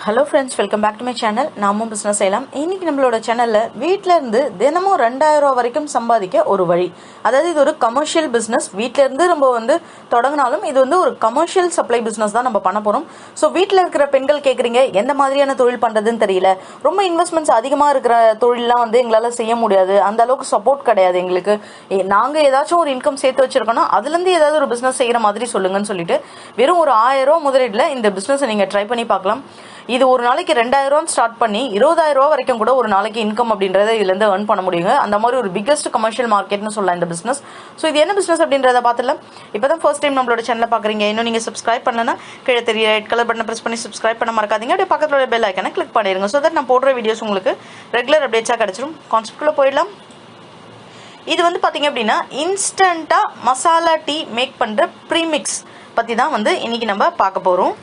Hello friends, welcome back to my channel namumbusinessseiyalaam. இன்னைக்கு நம்மளோட சேனலில் வீட்டில் இருந்து தினமும் 2000 ரூபா வரைக்கும் சம்பாதிக்க ஒரு வழி. அதாவது இது ஒரு கமர்ஷியல் பிஸ்னஸ். வீட்டிலேருந்து நம்ம தொடங்கினாலும் இது ஒரு கமர்ஷியல் சப்ளை பிஸ்னஸ் தான் நம்ம பண்ண போகிறோம். ஸோ வீட்டில் இருக்கிற பெண்கள் கேட்குறீங்க, எந்த மாதிரியான தொழில் பண்ணுறதுன்னு தெரியல, ரொம்ப இன்வெஸ்ட்மெண்ட்ஸ் அதிகமாக இருக்கிற தொழிலெலாம் எங்களால் செய்ய முடியாது, அந்த அளவுக்கு சப்போர்ட் கிடையாது எங்களுக்கு, நாங்கள் ஏதாச்சும் ஒரு இன்கம் சேர்த்து வச்சுருக்கோன்னா அதுலேருந்து ஏதாவது ஒரு பிஸ்னஸ் செய்கிற மாதிரி சொல்லுங்கன்னு சொல்லிட்டு வெறும் ஒரு 1000 ரூபா முதலீட்டில் இந்த பிஸ்னஸை நீங்கள் ட்ரை பண்ணி பார்க்கலாம். இது ஒரு நாளைக்கு 2000 ரூபா ஸ்டார்ட் பண்ணி 20000 ரூபா வரைக்கும் கூட ஒரு நாளைக்கு இன்கம் அப்படின்றத இதுலேருந்து ஏர்ன் பண்ண முடியுங்க. அந்த மாதிரி ஒரு பிக்கஸ்ட் கமர்ஷியல் மார்க்கெட்னு சொல்லலாம் இந்த பிஸ்னஸ். ஸோ இது என்ன பிஸ்னஸ் அப்படின்றத பார்த்துலாம். இப்போ தான் ஃபர்ஸ்ட் டைம் நம்மளோட சேனலை பார்க்குறீங்க, இன்னும் நீங்கள் சப்ஸ்கிரைப் பண்ணலன்னா கீழே தெரிய ரெட் கலர் பட்டனை ப்ரெஸ் பண்ணி சப்ஸ்கிரைப் பண்ண மறக்காதீங்க. அப்படியே பக்கத்தில் பெல் ஐக்கனை கிளிக் பண்ணிடுங்க. ஸோ தட் நான் போடுற வீடியோஸ் உங்களுக்கு ரெகுலர் அப்டேட்ஸாக கிடச்சிடும். கான்செப்ட்குள்ளே போயிடலாம். இது பார்த்தீங்க அப்படின்னா இன்ஸ்டண்ட்டாக மசாலா டீ மேக் பண்ணுற ப்ரீமிக்ஸ் பற்றி தான் இன்றைக்கி நம்ம பார்க்க போகிறோம்.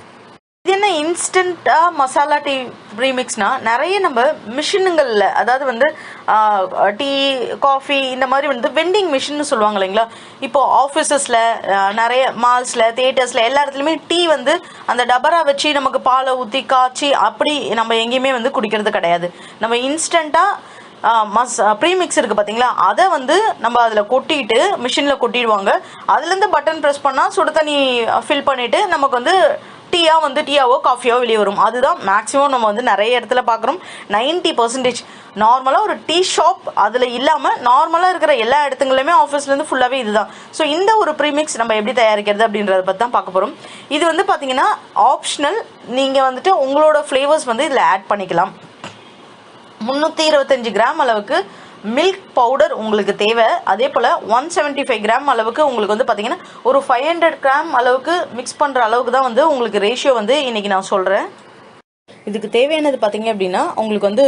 இது என்ன இன்ஸ்டண்ட்டாக மசாலா டீ ப்ரீமிக்ஸ்னா, நிறைய நம்ம மிஷினுங்களில், அதாவது டீ காஃபி இந்த மாதிரி வெண்டிங் மிஷின்னு சொல்லுவாங்க இல்லைங்களா. இப்போது ஆஃபீஸஸில், நிறைய மால்ஸில், தியேட்டர்ஸில் எல்லா இடத்துலையுமே டீ அந்த டபரா வச்சு நமக்கு பாலை ஊற்றி காய்ச்சி அப்படி நம்ம எங்கேயுமே குடிக்கிறது கிடையாது. நம்ம இன்ஸ்டண்ட்டாக ப்ரீமிக்ஸ் இருக்குது பார்த்தீங்களா, அதை நம்ம அதில் கொட்டிட்டு மிஷினில் கொட்டிடுவாங்க. அதுலேருந்து பட்டன் ப்ரெஸ் பண்ணால் சுடு தண்ணி ஃபில் பண்ணிவிட்டு நமக்கு டீயாவோ காஃபியாவோ வெளியே வரும். அதுதான் மேக்ஸிமம் நம்ம நிறைய இடத்துல பார்க்குறோம். 90% நார்மலாக ஒரு டீ ஷாப் அதில் இல்லாமல் நார்மலாக இருக்கிற எல்லா இடத்துங்களுமே ஆஃபீஸ்லேருந்து ஃபுல்லாகவே இதுதான். ஸோ இந்த ஒரு ப்ரீமிக்ஸ் நம்ம எப்படி தயாரிக்கிறது அப்படின்றத பற்றி தான் பார்க்க போகிறோம். இது பார்த்தீங்கன்னா ஆப்ஷனல். நீங்கள் உங்களோட ஃப்ளேவர்ஸ் இதில் ஆட் பண்ணிக்கலாம். 325 கிராம் அளவுக்கு மில்க் பவுடர் உங்களுக்கு தேவை. அதே போல் 175 கிராம் அளவுக்கு உங்களுக்கு பார்த்தீங்கன்னா ஒரு 500 கிராம் அளவுக்கு மிக்ஸ் பண்ணுற அளவுக்கு தான் உங்களுக்கு ரேஷியோ இன்றைக்கி நான் சொல்கிறேன். இதுக்கு தேவையானது பார்த்தீங்க அப்படின்னா உங்களுக்கு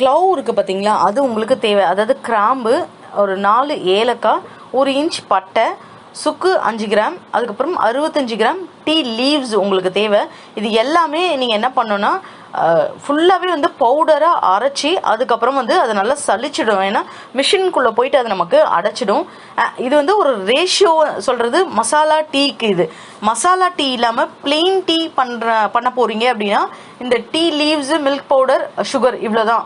க்ளவ் இருக்குது பார்த்தீங்களா, அது உங்களுக்கு தேவை. அதாவது கிராம்பு ஒரு 4 ஏலக்காய், 1 இன்ச் பட்டை, சுக்கு 5 கிராம், அதுக்கப்புறம் 65 கிராம் டீ லீவ்ஸ் உங்களுக்கு தேவை. இது எல்லாமே நீங்கள் என்ன பண்ணணும்னா ஃபுல்லாகவே பவுடராக அரைச்சி அதுக்கப்புறம் அதை நல்லா சலிச்சிடும். ஏன்னா மிஷின்குள்ளே போயிட்டு அது நமக்கு அடைச்சிடும். இது ஒரு ரேஷியோ சொல்கிறது மசாலா டீக்கு. இது மசாலா டீ இல்லாமல் பிளெயின் டீ பண்ண போகிறீங்க அப்படின்னா இந்த tea leaves, milk powder, sugar இவ்வளோதான்.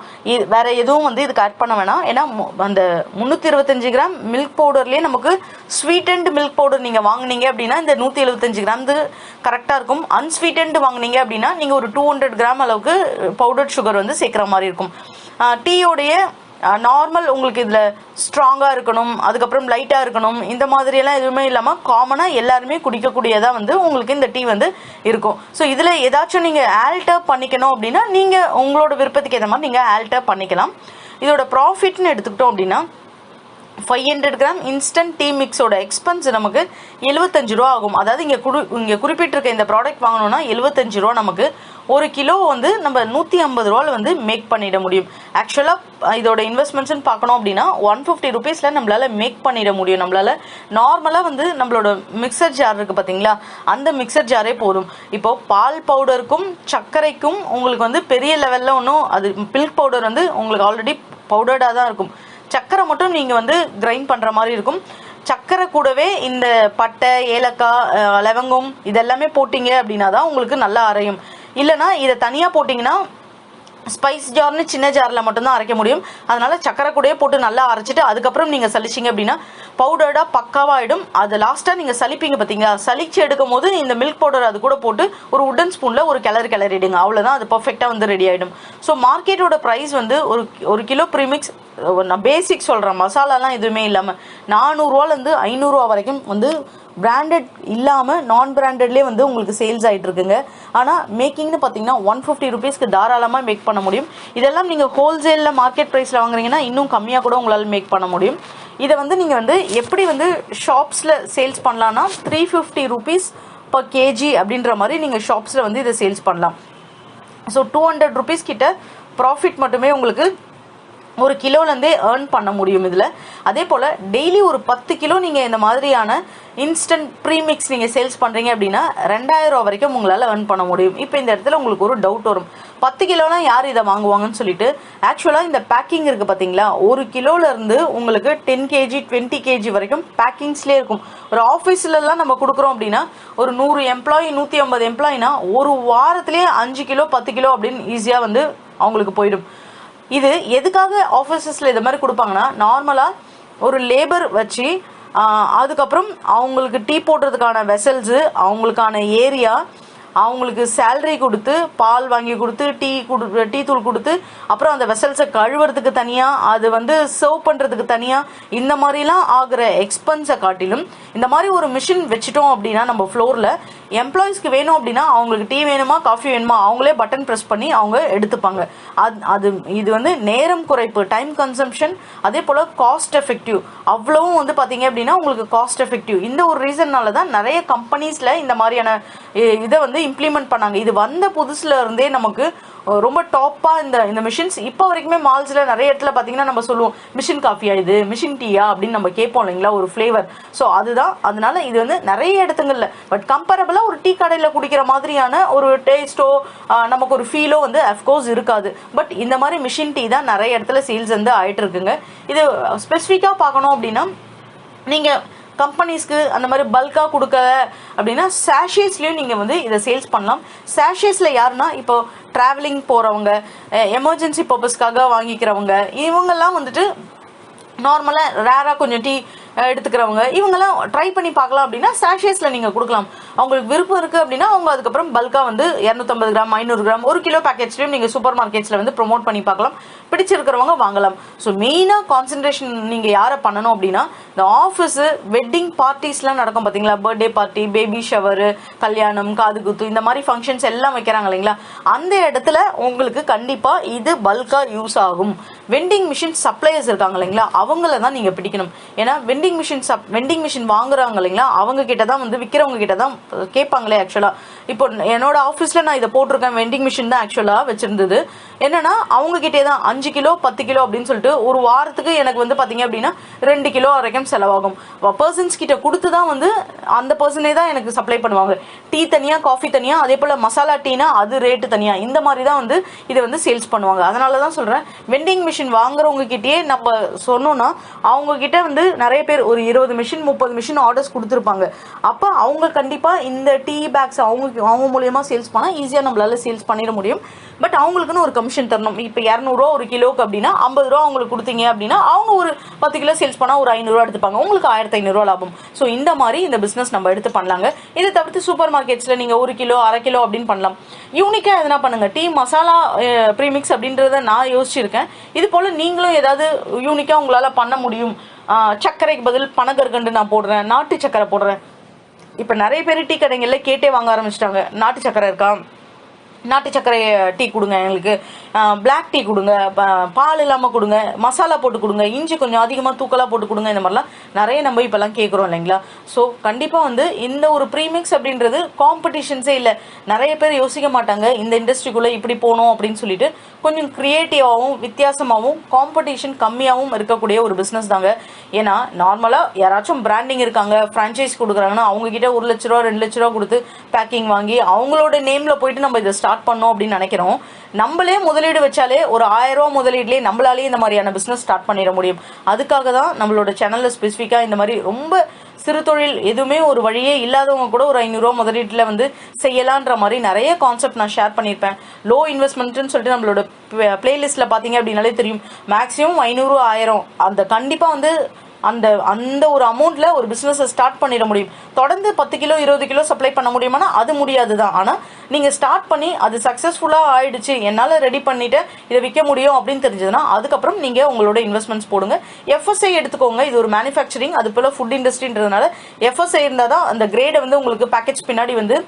வேறு எதுவும் இதுக்கு ஆட் பண்ண வேணாம். ஏன்னா அந்த 325 கிராம் மில்க் பவுடர்லேயே நமக்கு ஸ்வீட்டன்டு மில்க் பவுடர் நீங்கள் வாங்கினீங்க அப்படின்னா இந்த 175 கிராம் கரெக்டாக இருக்கும். அன்ஸ்வீட்டன்டு வாங்கினீங்க அப்படின்னா நீங்கள் ஒரு 200 கிராம் அளவுக்கு பவுடர் சுகர் சேர்க்குற மாதிரி இருக்கும். டீயோடைய நார்மல் உங்களுக்கு இதில் ஸ்ட்ராங்காக இருக்கணும், அதுக்கப்புறம் லைட்டாக இருக்கணும், இந்த மாதிரியெல்லாம் எதுவுமே இல்லாமல் காமனாக எல்லாருமே குடிக்கக்கூடியதாக உங்களுக்கு இந்த டீ இருக்கும். ஸோ இதில் ஏதாச்சும் நீங்கள் ஆல்டர் பண்ணிக்கணும் அப்படின்னா நீங்கள் உங்களோட விருப்பத்துக்கு ஏற்ற மாதிரி நீங்கள் ஆல்டர் பண்ணிக்கலாம். இதோட ப்ராஃபிட்னு எடுத்துக்கிட்டோம் அப்படின்னா 500 கிராம் இன்ஸ்டன்ட் டீ மிக்ஸோட எக்ஸ்பென்ஸ் நமக்கு 75 ரூபா ஆகும். அதாவது இங்கே குறிப்பிட்டிருக்க இந்த ப்ராடக்ட் வாங்கணும்னா 75 ரூபா. நமக்கு ஒரு கிலோ நம்ம 150 ரூபாவில் மேக் பண்ணிட முடியும். ஆக்சுவலாக இதோட இன்வெஸ்ட்மெண்ட்ஸ்ன்னு பார்க்கணும் அப்படின்னா 150 ருபீஸில் நம்மளால் மேக் பண்ணிட முடியும். நம்மளால் நார்மலாக நம்மளோட மிக்சர் ஜார் இருக்குது பார்த்தீங்களா, அந்த மிக்சர் ஜாரே போதும். இப்போது பால் பவுடருக்கும் சர்க்கரைக்கும் உங்களுக்கு பெரிய லெவலில் ஒன்றும் அது மில்க் பவுடர் உங்களுக்கு ஆல்ரெடி பவுடர்டாக தான் இருக்கும். சர்க்கரை மட்டும் நீங்கள் கிரைண்ட் பண்ணுற மாதிரி இருக்கும். சர்க்கரை கூடவே இந்த பட்டை, ஏலக்காய், லவங்கம் இதெல்லாமே போட்டிங்க அப்படின்னா தான் உங்களுக்கு நல்லா அரையும். இல்லைனா இதை தனியாக போட்டிங்கன்னா ஸ்பைஸ் ஜார்னு சின்ன ஜாரில் மட்டும்தான் அரைக்க முடியும். அதனால் சக்கரை கூடயே போட்டு நல்லா அரைச்சிட்டு அதுக்கப்புறம் நீங்கள் சலிச்சிங்க அப்படின்னா பவுடர்டாக பக்காவாகிடும். அது லாஸ்ட்டாக நீங்கள் சலிப்பீங்க பார்த்தீங்களா, சலிச்சு எடுக்கும் போது இந்த மில்க் பவுடர் அது கூட போட்டு ஒரு உட்டன் ஸ்பூனில் ஒரு கிளறிடுங்க. அவ்வளோதான், அது பர்ஃபெக்டாக ரெடி ஆகிடும். ஸோ மார்க்கெட்டோட ப்ரைஸ் ஒரு கிலோ ப்ரீமிக்ஸ், நான் பேசிக் சொல்கிறேன், மசாலாலாம் எதுவுமே இல்லாமல் 400 ரூபாலேருந்து 500 ரூபா வரைக்கும் பிராண்டட் இல்லாமல் நான் பிராண்டட்லேயே உங்களுக்கு சேல்ஸ் ஆகிட்டு இருக்குங்க. ஆனால் மேக்கிங்னு பார்த்தீங்கன்னா 150 ருபீஸ்க்கு தாராளமாக மேக் பண்ண முடியும். இதெல்லாம் நீங்கள் ஹோல்சேலில் மார்க்கெட் ப்ரைஸில் வாங்குறீங்கன்னா இன்னும் கம்மியாக கூட உங்களால் மேக் பண்ண முடியும். இதை நீங்கள் எப்படி ஷாப்ஸில் சேல்ஸ் பண்ணலான்னா 350 ருபீஸ் பர் கேஜி அப்படின்ற மாதிரி நீங்கள் ஷாப்ஸில் இதை சேல்ஸ் பண்ணலாம். ஸோ 200 ருபீஸ் கிட்ட ப்ராஃபிட் மட்டுமே உங்களுக்கு ஒரு கிலோலேருந்தே ஏர்ன் பண்ண முடியும் இதில். அதே போல் டெய்லி ஒரு 10 கிலோ நீங்கள் இந்த மாதிரியான இன்ஸ்டன்ட் ப்ரீமிக்ஸ் நீங்கள் சேல்ஸ் பண்ணுறீங்க அப்படின்னா 2000 ரூபா வரைக்கும் உங்களால் ஏர்ன் பண்ண முடியும். இப்போ இந்த இடத்துல உங்களுக்கு ஒரு டவுட் வரும், 10 கிலோலாம் யார் இதை வாங்குவாங்கன்னு சொல்லிட்டு. ஆக்சுவலாக இந்த பேக்கிங் இருக்குது பார்த்தீங்களா, ஒரு கிலோலேருந்து உங்களுக்கு 10 கேஜி 20 கேஜி வரைக்கும் பேக்கிங்ஸ்லேயே இருக்கும். ஒரு ஆஃபீஸ்லலாம் நம்ம கொடுக்குறோம் அப்படின்னா ஒரு 100 எம்ப்ளாயி 150 எம்ப்ளாயினா ஒரு வாரத்துலேயே 5 கிலோ 10 கிலோ அப்படின்னு ஈஸியாக வந்து அவங்களுக்கு போயிடும். இது எதுக்காக ஆஃபீஸஸில் இது மாதிரி கொடுப்பாங்கன்னா, நார்மலாக ஒரு லேபர் வச்சு அதுக்கப்புறம் அவங்களுக்கு டீ போடுறதுக்கான வெசல்ஸு, அவங்களுக்கான ஏரியா, அவங்களுக்கு சேலரி கொடுத்து, பால் வாங்கி கொடுத்து, டீ தூள் கொடுத்து, அப்புறம் அந்த வெசல்ஸை கழுவுறதுக்கு தனியாக, அது வந்து சர்வ் பண்ணுறதுக்கு தனியாக, இந்த மாதிரிலாம் ஆகிற எக்ஸ்பென்ஸை காட்டிலும் இந்த மாதிரி ஒரு மிஷின் வச்சுட்டோம் அப்படின்னா நம்ம ஃப்ளோரில் எம்ப்ளாயிஸ்க்கு வேணும் அப்படின்னா அவங்களுக்கு டீ வேணுமா காஃபி வேணுமா அவங்களே பட்டன் ப்ரெஸ் பண்ணி அவங்க எடுத்துப்பாங்க. இது வந்து நேரம் குறைப்பு, டைம் கன்சம்ஷன், அதே போல் காஸ்ட் எஃபெக்டிவ். அவ்வளவும் வந்து பார்த்தீங்க அப்படின்னா உங்களுக்கு காஸ்ட் எஃபெக்டிவ். இந்த ஒரு ரீசன்னால தான் நிறைய கம்பெனிஸில் இந்த மாதிரியான இதை வந்து இம்ப்ளிமெண்ட் பண்ணாங்க. இது வந்த புதுசுல இருந்தே நமக்கு ரொம்ப டாப்பாக இந்த மிஷின்ஸ் இப்போ வரைக்குமே மால்ஸில் நிறைய இடத்துல பார்த்தீங்கன்னா நம்ம சொல்லுவோம் மிஷின் காஃபியா இது, மிஷின் டீயா அப்படின்னு நம்ம கேட்போம் இல்லைங்களா, ஒரு ஃப்ளேவர். ஸோ அதுதான், அதனால இது வந்து நிறைய இடத்துங்கள்ல பட் கம்பேரபிளாக ஒரு டீ கடையில் குடிக்கிற மாதிரியான ஒரு டேஸ்ட்டோ நமக்கு ஒரு ஃபீலோ வந்து அஃப்கோர்ஸ் இருக்காது. பட் இந்த மாதிரி மிஷின் டீ தான் நிறைய இடத்துல சேல்ஸ் வந்து ஆகிட்டு இருக்குங்க. இது ஸ்பெசிஃபிக்காக பார்க்கணும் அப்படின்னா நீங்கள் கம்பெனிஸ்க்கு அந்த மாதிரி பல்காக கொடுக்க அப்படின்னா சாஷேஸ்லேயும் நீங்கள் வந்து இதை சேல்ஸ் பண்ணலாம். சாஷேஸில் யாருன்னா இப்போ ட்ராவலிங் போகிறவங்க, எமர்ஜென்சி பர்பஸ்க்காக வாங்கிக்கிறவங்க, இவங்கெல்லாம் வந்துட்டு நார்மலாக ரேராக கொஞ்சம் டீ எடுத்துக்கிறவங்க, இவங்கெல்லாம் ட்ரை பண்ணி பார்க்கலாம் அப்படின்னா சாஷேஸில் நீங்கள் கொடுக்கலாம். அவங்களுக்கு விருப்பம் இருக்குது அப்படின்னா அவங்க அதுக்கப்புறம் பல்காக வந்து 250 கிராம் 500 கிராம் 1 கிலோ பேக்கெட்ஸ்லையும் நீங்கள் சூப்பர் மார்க்கெட்ஸில் வந்து ப்ரொமோட் பண்ணி பார்க்கலாம். பிடிச்சிருக்கிறவங்க வாங்கலாம். ஸோ மெயினாக கான்சன்ட்ரேஷன் நீங்கள் யாரை பண்ணணும் அப்படின்னா, இந்த ஆஃபீஸு வெட்டிங் பார்ட்டிஸ்லாம் நடக்கும் பார்த்தீங்களா, பர்த்டே பார்ட்டி, பேபி ஷவரு, கல்யாணம், காது குத்து, இந்த மாதிரி ஃபங்க்ஷன்ஸ் எல்லாம் வைக்கிறாங்க இல்லைங்களா, அந்த இடத்துல உங்களுக்கு கண்டிப்பாக இது பல்காக யூஸ் ஆகும். வெண்டிங் மிஷின் சப்ளையர்ஸ் இருக்காங்க இல்லைங்களா, அவங்கள தான் நீங்கள் பிடிக்கணும். ஏன்னா வெண்டிங் மிஷின் வாங்குறாங்க இல்லைங்களா, அவங்க கிட்ட தான் வந்து விற்கிறவங்க கிட்ட தான் கேட்பாங்களே. ஆக்சுவலாக இப்போ என்னோட ஆஃபீஸில் நான் இதை போட்டிருக்கேன், வெண்டிங் மிஷின் தான் ஆக்சுவலாக வச்சிருந்தது. என்னன்னா அவங்க கிட்டே தான் 5 கிலோ 10 கிலோ அப்படின்னு சொல்லிட்டு ஒரு வாரத்துக்கு எனக்கு வந்து பார்த்தீங்க அப்படின்னா 2 கிலோ வரைக்கும் செலவாகும். பர்சன்ஸ் கிட்ட கொடுத்து தான் வந்து அந்த பர்சனே தான் எனக்கு சப்ளை பண்ணுவாங்க. டீ தனியாக, காஃபி தனியாக, அதே போல் மசாலா டீனா அது ரேட்டு தனியாக, இந்த மாதிரி தான் வந்து இதை வந்து சேல்ஸ் பண்ணுவாங்க. அதனால தான் சொல்கிறேன், வெண்டிங் மிஷின் வாங்குறவங்க கிட்டேயே நம்ம சொன்னோன்னா அவங்க கிட்ட வந்து நிறைய பேர் ஒரு 20 மிஷின் 30 மிஷின் ஆர்டர்ஸ் கொடுத்துருப்பாங்க. அப்போ அவங்க கண்டிப்பாக இந்த டீ பேக்ஸ் அவங்க மூலியமாக சேல்ஸ் பண்ணால் ஈஸியாக நம்மளால சேல்ஸ் பண்ணிட முடியும். பட் அவங்களுக்குன்னு ஒரு கமிஷன் தரணும். இப்போ 200 ரூபா ஒரு கிலோக்கு அப்படின்னா 50 ரூபா அவங்களுக்கு கொடுத்தீங்க அப்படின்னா அவங்க ஒரு 10 கிலோ சேல்ஸ் பண்ணால் ஒரு 500 ரூபா எடுத்துப்பாங்க, உங்களுக்கு 1500 ரூபா லாபம். ஸோ இந்த மாதிரி இந்த பிஸ்னஸ் நம்ம எடுத்து பண்ணலாங்க. இதை தவிர்த்து சூப்பர் மார்க்கெட்ஸில் நீங்கள் 1 கிலோ 1/2 கிலோ அப்படின்னு பண்ணலாம். யூனிக்காக எதனா பண்ணுங்க. டீ மசாலா ப்ரீமிக்ஸ் அப்படின்றத நான் யோசிச்சிருக்கேன். இது போல் நீங்களும் ஏதாவது யூனிக்காக உங்களால் பண்ண முடியும். சர்க்கரைக்கு பதில் பனகற்கண்டு நான் போடுறேன், நாட்டு சர்க்கரை போடுறேன். இப்போ நிறைய பேர் டீ கடைகளில் கேட்டே வாங்க ஆரம்பிச்சிட்டாங்க, நாட்டு சர்க்கரை இருக்கா, நாட்டு சர்க்கரை டீ கொடுங்க, எங்களுக்கு பிளாக் டீ கொடுங்க, பால் இல்லாமல் கொடுங்க, மசாலா போட்டு கொடுங்க, இஞ்சி கொஞ்சம் அதிகமாக தூக்கலாக போட்டு கொடுங்க, இந்த மாதிரிலாம் நிறைய நம்ம இப்போல்லாம் கேட்குறோம் இல்லைங்களா. ஸோ கண்டிப்பாக வந்து இந்த ஒரு ப்ரீமிக்ஸ் அப்படின்றது காம்படிஷன்ஸே இல்லை. நிறைய பேர் யோசிக்க மாட்டாங்க இந்த இண்டஸ்ட்ரிக்குள்ளே இப்படி போகணும் அப்படின்னு சொல்லிட்டு. கொஞ்சம் க்ரியேட்டிவாகவும் வித்தியாசமாகவும் காம்படிஷன் கம்மியாகவும் இருக்கக்கூடிய ஒரு பிஸ்னஸ் தாங்க. ஏன்னா நார்மலாக யாராச்சும் பிராண்டிங் இருக்காங்க, ஃப்ரான்ச்சைஸ் கொடுக்குறாங்கன்னா அவங்ககிட்ட 1 லட்ச ரூபா 2 லட்ச ரூபா கொடுத்து பேக்கிங் வாங்கி அவங்களோட நேமில் போயிட்டு நம்ம இதை ஸ்டார்ட் பண்ணோம் அப்படின்னு நினைக்கிறோம். நம்மளே முதலீடு வச்சாலே ஒரு 1000 ரூபா முதலீடுலேயே நம்மளாலேயே இந்த மாதிரியான பிஸ்னஸ் ஸ்டார்ட் பண்ணிட முடியும். அதுக்காக தான் நம்மளோட சேனலில் ஸ்பெசிஃபிக்காக இந்த மாதிரி ரொம்ப சிறு தொழில் எதுவுமே ஒரு வழியே இல்லாதவங்க கூட ஒரு 500 ரூபா முதலீட்டில் வந்து செய்யலான்ற மாதிரி நிறைய கான்செப்ட் நான் ஷேர் பண்ணியிருப்பேன். லோ இன்வெஸ்ட்மெண்ட்னு சொல்லிட்டு நம்மளோட பிளேலிஸ்ட்டில் பார்த்தீங்க அப்படின்னாலே தெரியும். மேக்ஸிமம் 500 1000 அந்த கண்டிப்பாக வந்து அந்த ஒரு அமௌண்ட்ல ஒரு பிசினஸ் ஸ்டார்ட் பண்ணிட முடியும். தொடர்ந்து 10 கிலோ 20 கிலோ சப்ளை பண்ண முடியுமானா அது முடியாது தான். ஆனா நீங்க ஸ்டார்ட் பண்ணி அது சக்சஸ்ஃபுல்லா ஆயிடுச்சு, என்னால ரெடி பண்ணிட்டு இதை விற்க முடியும் அப்படின்னு தெரிஞ்சதுன்னா அதுக்கப்புறம் நீங்க உங்களோட இன்வெஸ்ட்மெண்ட்ஸ் போடுங்க. FSSAI எடுத்துக்கோங்க, இது ஒரு மேனுஃபேக்சரிங், அது போல ஃபுட் இண்டஸ்ட்ரின்றதுனால FSSAI இருந்தால் தான் அந்த கிரேடை வந்து உங்களுக்கு பேக்கேஜ் பின்னாடி வந்து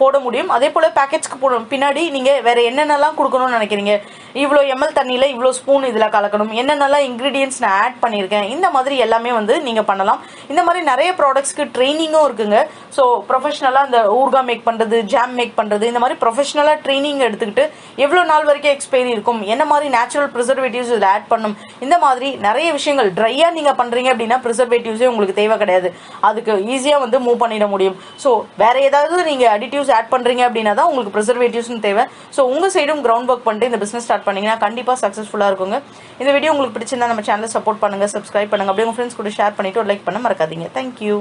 போட முடியும். அதே போல் பேக்கேஜ்க்கு பின்னாடி நீங்கள் வேறு என்னென்னலாம் கொடுக்கணும்னு நினைக்கிறீங்க, இவ்வளோ ml தண்ணியில் இவ்வளோ ஸ்பூன் இதில் கலக்கணும், என்னென்னலாம் இன்க்ரீடியன்ட்ஸ் நான் ஆட் பண்ணியிருக்கேன், இந்த மாதிரி எல்லாமே வந்து நீங்கள் பண்ணலாம். இந்த மாதிரி நிறைய ப்ராடக்ட்ஸ்க்கு ட்ரைனிங்கும் இருக்குங்க. ஸோ ப்ரொஃபஷனலாக இந்த ஊர்கா மேக் பண்ணுறது, ஜாம் மேக் பண்ணுறது, இந்த மாதிரி ப்ரொஃபஷனலாக ட்ரைனிங் எடுத்துக்கிட்டு எவ்வளோ நாள் வரைக்கும் எக்ஸ்பைரி இருக்கும், என்ன மாதிரி நேச்சுரல் ப்ரிசர்வேட்டிவ்ஸ் இதில் ஆட் பண்ணும், இந்த மாதிரி நிறைய விஷயங்கள். ட்ரையாக நீங்கள் பண்ணுறீங்க அப்படின்னா ப்ரிசர்வேட்டிவ்ஸே உங்களுக்கு தேவை கிடையாது, அதுக்கு ஈஸியாக வந்து மூவ் பண்ணிட முடியும். ஸோ வேறு ஏதாவது நீங்கள் அடிட்டிவ்ஸ் ஆட் பண்ணுறீங்க அப்படின்னா தான் உங்களுக்கு ப்ரிசர்வேட்டிவ்ஸ்னு தேவை. ஸோ உங்கள் சைடும் கிரவுண்ட் ஒர்க் பண்ணிட்டு இந்த பிஸ்னஸ் ஸ்டார்ட் பண்ணிங்கன்னா கண்டிப்பாக சக்ஸஸ்ஃபுல்லாக இருக்குங்க. இந்த வீடியோ உங்களுக்கு பிடிச்சிருந்தா நம்ம சேனலை சப்போர்ட் பண்ணுங்கள், சப்ஸ்கிரைப் பண்ணுங்கள், அப்படியே உங்கள் ஃப்ரெண்ட்ஸ் கூட ஷேர் பண்ணிவிட்டு ஒரு லைக் பண்ண மறக்காதீங்க. தேங்க்யூ.